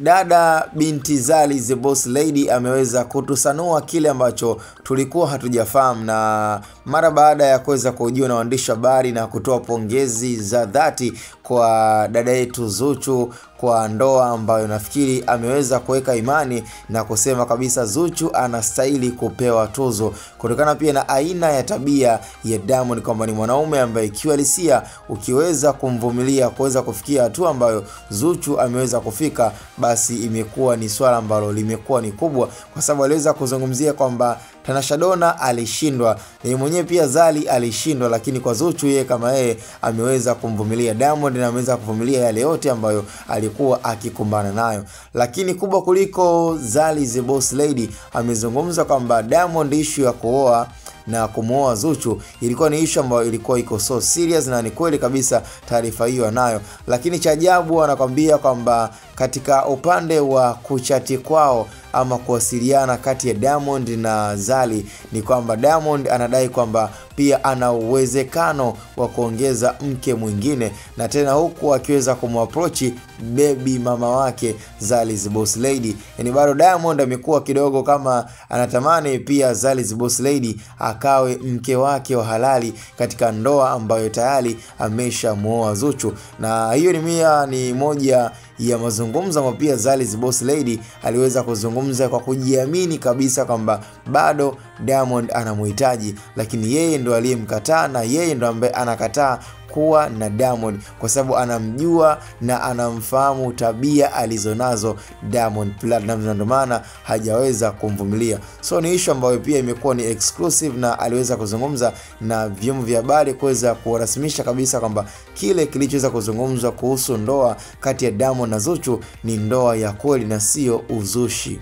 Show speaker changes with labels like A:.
A: Dada binti Zari the Boss Lady ameweza kutusanua kile ambacho tulikuwa hatujafahamu, na mara baada ya kuweza kuhojiwa na waandishi habari na kutoa pongezi za dhati kwa dada yetu Zuchu kwa ndoa ambayo nafikiri ameweza kuweka imani na kusema kabisa Zuchu anastahili kupewa tuzo kutokana pia na aina ya tabia ya Diamond, kwamba ni mwanaume ambaye kiuhalisia ukiweza kumvumilia kuweza kufikia hatua ambayo Zuchu ameweza kufika, basi imekuwa ni swala ambalo limekuwa ni kubwa, kwa sababu aliweza kuzungumzia kwamba Tanasha Donna alishindwa, na mwenyewe pia Zari alishindwa, lakini kwa Zuchu yeye kama yeye ameweza kumvumilia Diamond na ameweza kuvumilia yale yote ambayo alikuwa akikumbana nayo. Lakini kubwa kuliko Zari the Boss Lady amezungumza kwamba Diamond issue ya kuoa na kumuoa Zuchu ilikuwa ni issue ambayo ilikuwa iko so serious, na ni kweli kabisa taarifa hiyo anayo. Lakini cha ajabu anakwambia kwamba katika upande wa kuchati kwao ama kuwasiliana kati ya Diamond na Zari ni kwamba Diamond anadai kwamba pia ana uwezekano wa kuongeza mke mwingine, na tena huku akiweza kumapproach baby mama wake Zari the Boss Lady. Yani bado Diamond amekuwa kidogo kama anatamani pia Zari the Boss Lady akawe mke wake wa halali katika ndoa ambayo tayari ameshamuoa Zuchu, na hiyo ni moja ya mazungumzo ambayo pia Zari the Boss Lady aliweza kuzungumza kwa kujiamini kabisa kwamba bado Diamond anamhitaji, lakini yeye ndo aliyemkataa na yeye ndo ambaye anakataa kuwa na Diamond kwa sababu anamjua na anamfahamu tabia alizonazo Diamond Platnumz, na ndio maana hajaweza kumvumilia. So ni issue ambayo pia imekuwa ni exclusive, na aliweza kuzungumza na vyombo vya habari kuweza kurasmisha kabisa kwamba kile kilichoweza kuzungumzwa kuhusu ndoa kati ya Diamond na Zuchu ni ndoa ya kweli na sio uzushi.